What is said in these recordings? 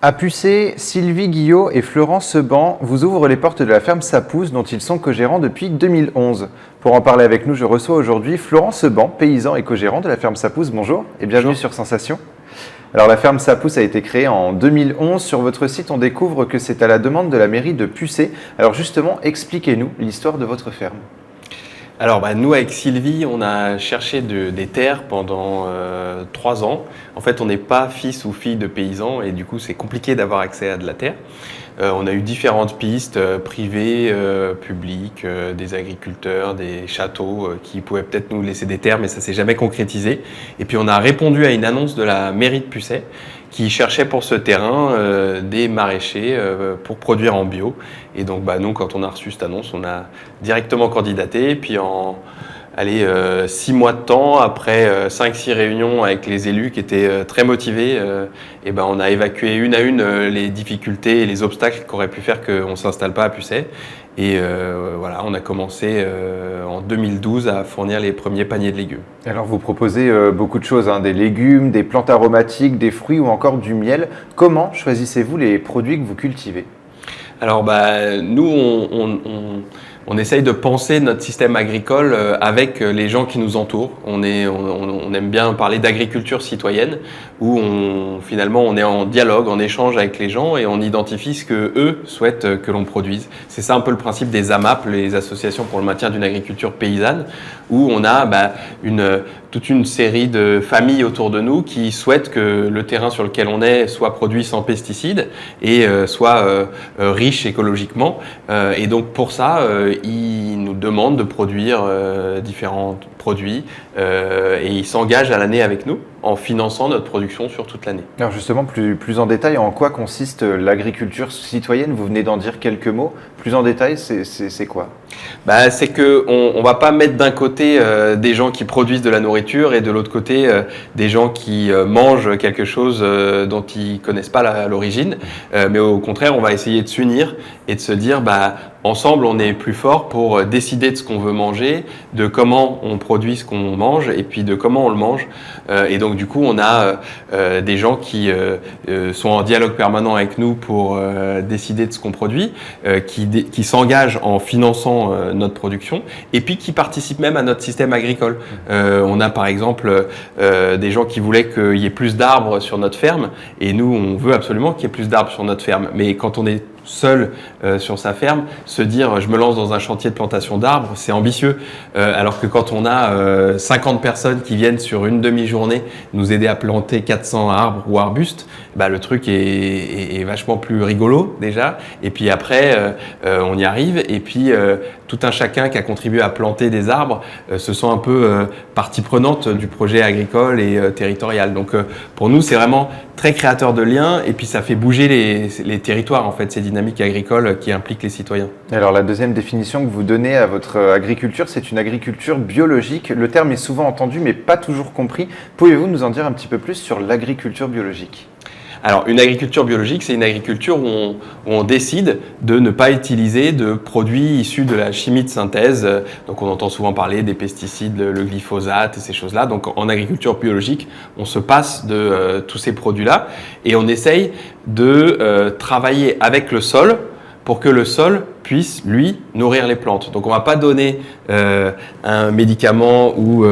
À Pucé, Sylvie Guillot et Florent Seban vous ouvrent les portes de la ferme Sapouze dont ils sont co-gérants depuis 2011. Pour en parler avec nous, je reçois aujourd'hui Florent Seban, paysan et co-gérant de la ferme Sapouze. Bonjour et bienvenue sur Sensation. Alors la ferme Sapouze a été créée en 2011. Sur votre site, on découvre que c'est à la demande de la mairie de Pucé. Alors justement, expliquez-nous l'histoire de votre ferme. Alors nous avec Sylvie, on a cherché des terres pendant 3 ans. En fait, on n'est pas fils ou fille de paysans et du coup c'est compliqué d'avoir accès à de la terre. On a eu différentes pistes privées, publiques, des agriculteurs, des châteaux qui pouvaient peut-être nous laisser des terres, mais ça s'est jamais concrétisé. Et puis on a répondu à une annonce de la mairie de Pucé qui cherchait pour ce terrain des maraîchers pour produire en bio. Et donc nous, quand on a reçu cette annonce, on a directement candidaté. Et puis en 6 mois de temps, après 5-6 réunions avec les élus qui étaient très motivés, on a évacué une à une les difficultés et les obstacles qui auraient pu faire qu'on ne s'installe pas à Pucé. Et voilà, on a commencé en 2012 à fournir les premiers paniers de légumes. Alors vous proposez beaucoup de choses, des légumes, des plantes aromatiques, des fruits ou encore du miel. Comment choisissez-vous les produits que vous cultivez ? Alors nous, on essaye de penser notre système agricole avec les gens qui nous entourent. On aime bien parler d'agriculture citoyenne où finalement on est en dialogue, en échange avec les gens et on identifie ce que eux souhaitent que l'on produise. C'est ça un peu le principe des AMAP, les associations pour le maintien d'une agriculture paysanne, où on a toute une série de familles autour de nous qui souhaitent que le terrain sur lequel on est soit produit sans pesticides et soit riche écologiquement. Et donc pour ça, ils nous demandent de produire différents produits et ils s'engagent à l'année avec nous en finançant notre production sur toute l'année. Alors justement, plus en détail, en quoi consiste l'agriculture citoyenne ? Vous venez d'en dire quelques mots. Plus en détail, c'est quoi ? C'est qu'on ne va pas mettre d'un côté des gens qui produisent de la nourriture et de l'autre côté des gens qui mangent quelque chose dont ils ne connaissent pas l'origine. Mais au contraire, on va essayer de s'unir et de se dire ensemble, on est plus fort pour décider de ce qu'on veut manger, de comment on produit ce qu'on mange et puis de comment on le mange. Et donc, du coup, on a des gens qui sont en dialogue permanent avec nous pour décider de ce qu'on produit, qui s'engagent en finançant notre production et puis qui participent même à notre système agricole. On a par exemple des gens qui voulaient qu'il y ait plus d'arbres sur notre ferme et nous, on veut absolument qu'il y ait plus d'arbres sur notre ferme. Mais quand on est seul sur sa ferme, se dire je me lance dans un chantier de plantation d'arbres, c'est ambitieux. Alors que quand on a 50 personnes qui viennent sur une demi-journée nous aider à planter 400 arbres ou arbustes, le truc est vachement plus rigolo déjà. Et puis après, on y arrive. Et puis tout un chacun qui a contribué à planter des arbres se sent un peu partie prenante du projet agricole et territorial. Donc pour nous, c'est vraiment très créateur de liens et puis ça fait bouger les territoires en fait, ces dynamiques agricoles qui impliquent les citoyens. Alors la deuxième définition que vous donnez à votre agriculture, c'est une agriculture biologique. Le terme est souvent entendu mais pas toujours compris. Pouvez-vous nous en dire un petit peu plus sur l'agriculture biologique ? Alors, une agriculture biologique, c'est une agriculture où on décide de ne pas utiliser de produits issus de la chimie de synthèse. Donc, on entend souvent parler des pesticides, le glyphosate et ces choses-là. Donc, en agriculture biologique, on se passe de tous ces produits-là et on essaye de travailler avec le sol pour que le sol puisse, lui, nourrir les plantes. Donc, on ne va pas donner un médicament ou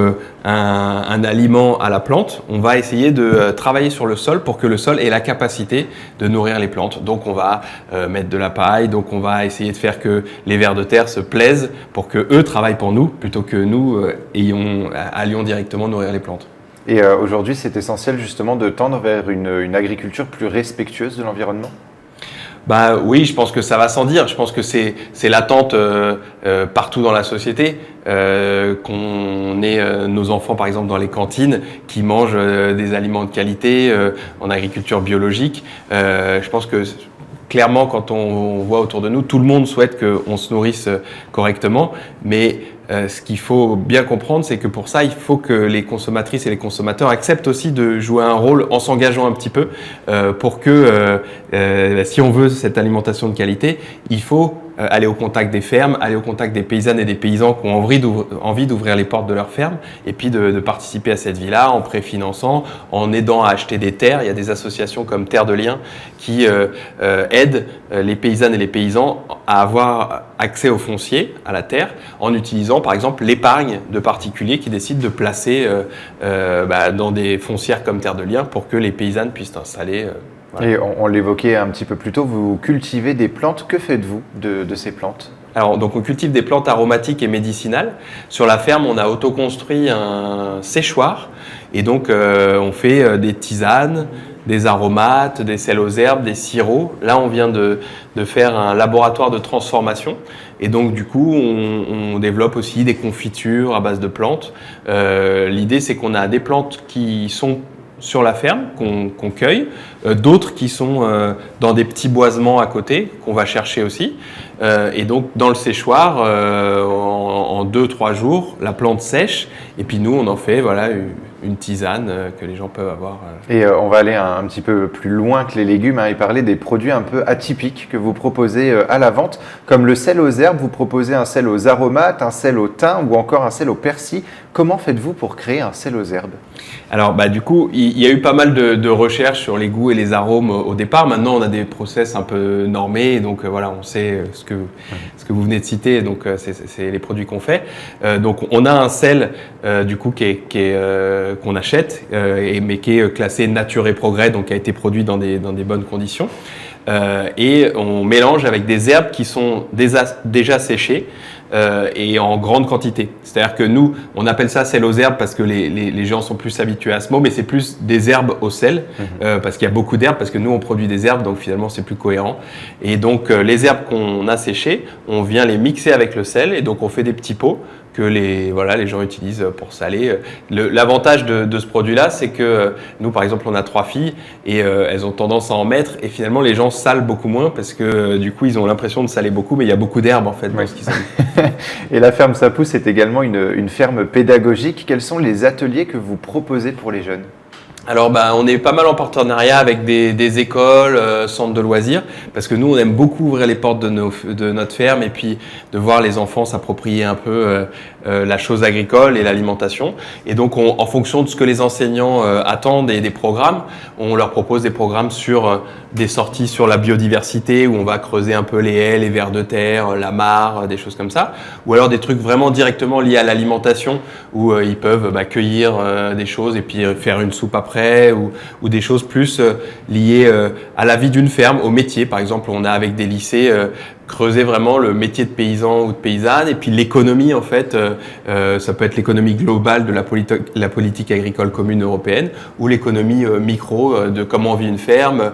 un aliment à la plante. On va essayer de travailler sur le sol pour que le sol ait la capacité de nourrir les plantes. Donc, on va mettre de la paille. Donc, on va essayer de faire que les vers de terre se plaisent pour qu'eux travaillent pour nous plutôt que nous allions directement nourrir les plantes. Et aujourd'hui, c'est essentiel justement de tendre vers une agriculture plus respectueuse de l'environnement ? Oui, je pense que ça va sans dire. Je pense que c'est l'attente partout dans la société qu'on ait nos enfants, par exemple, dans les cantines, qui mangent des aliments de qualité en agriculture biologique. Je pense que clairement, quand on voit autour de nous, tout le monde souhaite qu'on se nourrisse correctement, mais ce qu'il faut bien comprendre, c'est que pour ça, il faut que les consommatrices et les consommateurs acceptent aussi de jouer un rôle en s'engageant un petit peu pour que si on veut cette alimentation de qualité, il faut aller au contact des fermes, aller au contact des paysannes et des paysans qui ont envie d'ouvrir les portes de leur ferme, et puis de participer à cette vie-là en préfinançant, en aidant à acheter des terres. Il y a des associations comme Terre de Liens qui aident les paysannes et les paysans à avoir accès au foncier, à la terre, en utilisant par exemple l'épargne de particuliers qui décident de placer dans des foncières comme Terre de Liens pour que les paysannes puissent installer. Voilà. Et on l'évoquait un petit peu plus tôt, vous cultivez des plantes. Que faites-vous de ces plantes ? Alors, donc on cultive des plantes aromatiques et médicinales. Sur la ferme, on a autoconstruit un séchoir et donc on fait des tisanes, des aromates, des sels aux herbes, des sirops. Là, on vient de faire un laboratoire de transformation et donc du coup, on développe aussi des confitures à base de plantes. L'idée, c'est qu'on a des plantes qui sont sur la ferme, qu'on cueille, d'autres qui sont dans des petits boisements à côté, qu'on va chercher aussi. Et donc, dans le séchoir, en 2-3 jours, la plante sèche. Et puis nous, on en fait une tisane que les gens peuvent avoir. Et on va aller un petit peu plus loin que les légumes et parler des produits un peu atypiques que vous proposez à la vente. Comme le sel aux herbes, vous proposez un sel aux aromates, un sel au thym ou encore un sel au persil. Comment faites-vous pour créer un sel aux herbes ? Alors, du coup, il y a eu pas mal de recherches sur les goûts et les arômes au départ. Maintenant, on a des process un peu normés. Donc, on sait ce que vous venez de citer. Donc, c'est les produits qu'on fait. Donc, on a un sel, du coup, qu'on achète, mais qui est classé Nature et Progrès, donc qui a été produit dans des bonnes conditions. Et on mélange avec des herbes qui sont déjà séchées et en grande quantité. C'est-à-dire que nous, on appelle ça sel aux herbes parce que les gens sont plus habitués à ce mot, mais c'est plus des herbes au sel parce qu'il y a beaucoup d'herbes, parce que nous, on produit des herbes, donc finalement, c'est plus cohérent. Et donc, les herbes qu'on a séchées, on vient les mixer avec le sel et donc on fait des petits pots que les gens utilisent pour saler. L'avantage de ce produit-là, c'est que nous, par exemple, on a 3 filles et elles ont tendance à en mettre et finalement, les gens salent beaucoup moins parce que du coup, ils ont l'impression de saler beaucoup, mais il y a beaucoup d'herbes en fait dans ce qu'ils salent. Et la ferme Ça Pousse est également une ferme pédagogique. Quels sont les ateliers que vous proposez pour les jeunes ? Alors, on est pas mal en partenariat avec des écoles, centres de loisirs, parce que nous, on aime beaucoup ouvrir les portes de notre ferme et puis de voir les enfants s'approprier un peu la chose agricole et l'alimentation. Et donc, en fonction de ce que les enseignants attendent et des programmes, on leur propose des programmes sur des sorties sur la biodiversité où on va creuser un peu les haies, les vers de terre, la mare, des choses comme ça. Ou alors des trucs vraiment directement liés à l'alimentation où ils peuvent cueillir des choses et puis faire une soupe après. Ou des choses plus liées à la vie d'une ferme, au métier. Par exemple, on a avec des lycées creuser vraiment le métier de paysan ou de paysanne et puis l'économie en fait, ça peut être l'économie globale de la politique agricole commune européenne ou l'économie micro de comment on vit une ferme,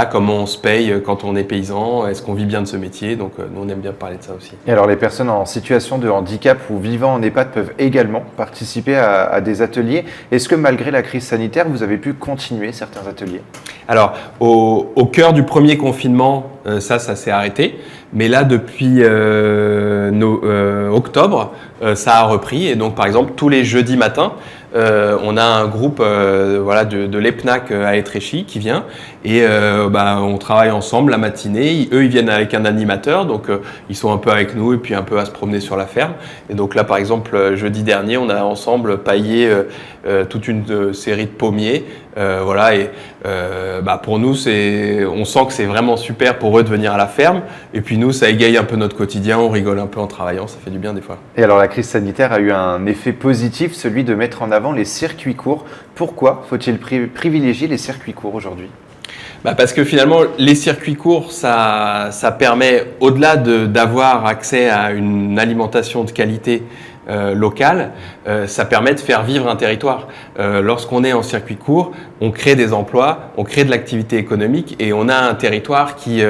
comment on se paye quand on est paysan, est-ce qu'on vit bien de ce métier, donc nous on aime bien parler de ça aussi. Et alors les personnes en situation de handicap ou vivant en EHPAD peuvent également participer à des ateliers. Est-ce que malgré la crise sanitaire, vous avez pu continuer certains ateliers ? Alors au cœur du premier confinement, ça s'est arrêté. Mais là, depuis octobre, ça a repris. Et donc, par exemple, tous les jeudis matins, on a un groupe de l'EPNAC à Étréchy qui vient. Et on travaille ensemble la matinée. Eux, ils viennent avec un animateur. Donc, ils sont un peu avec nous et puis un peu à se promener sur la ferme. Et donc là, par exemple, jeudi dernier, on a ensemble paillé toute une série de pommiers. Pour nous, on sent que c'est vraiment super pour eux de venir à la ferme. Et puis nous, ça égaye un peu notre quotidien, on rigole un peu en travaillant, ça fait du bien des fois. Et alors la crise sanitaire a eu un effet positif, celui de mettre en avant les circuits courts. Pourquoi faut-il privilégier les circuits courts aujourd'hui ? Parce que finalement, les circuits courts, ça permet, au-delà d'avoir accès à une alimentation de qualité locale, ça permet de faire vivre un territoire. Lorsqu'on est en circuit court, on crée des emplois, on crée de l'activité économique et on a un territoire qui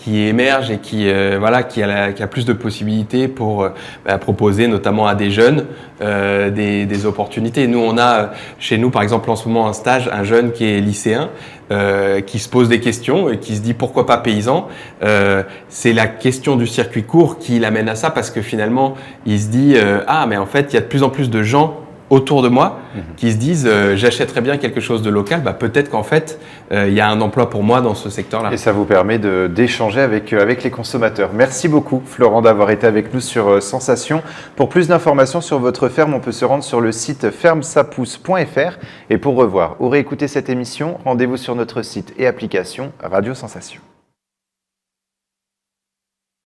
émerge et qui a plus de possibilités pour proposer notamment à des jeunes des opportunités. Nous, on a chez nous, par exemple, en ce moment, un jeune qui est lycéen, qui se pose des questions et qui se dit pourquoi pas paysan. C'est la question du circuit court qui l'amène à ça parce que finalement, il se dit mais en fait, il y a de plus en plus de gens autour de moi qui se disent j'achèterais bien quelque chose de local, peut-être qu'en fait il y a un emploi pour moi dans ce secteur-là. Et ça vous permet d'échanger avec les consommateurs. Merci beaucoup Florent d'avoir été avec nous sur Sensation. Pour plus d'informations sur votre ferme, on peut se rendre sur le site fermesapousse.fr. Et pour revoir ou réécouter cette émission, rendez-vous sur notre site et application Radio Sensation.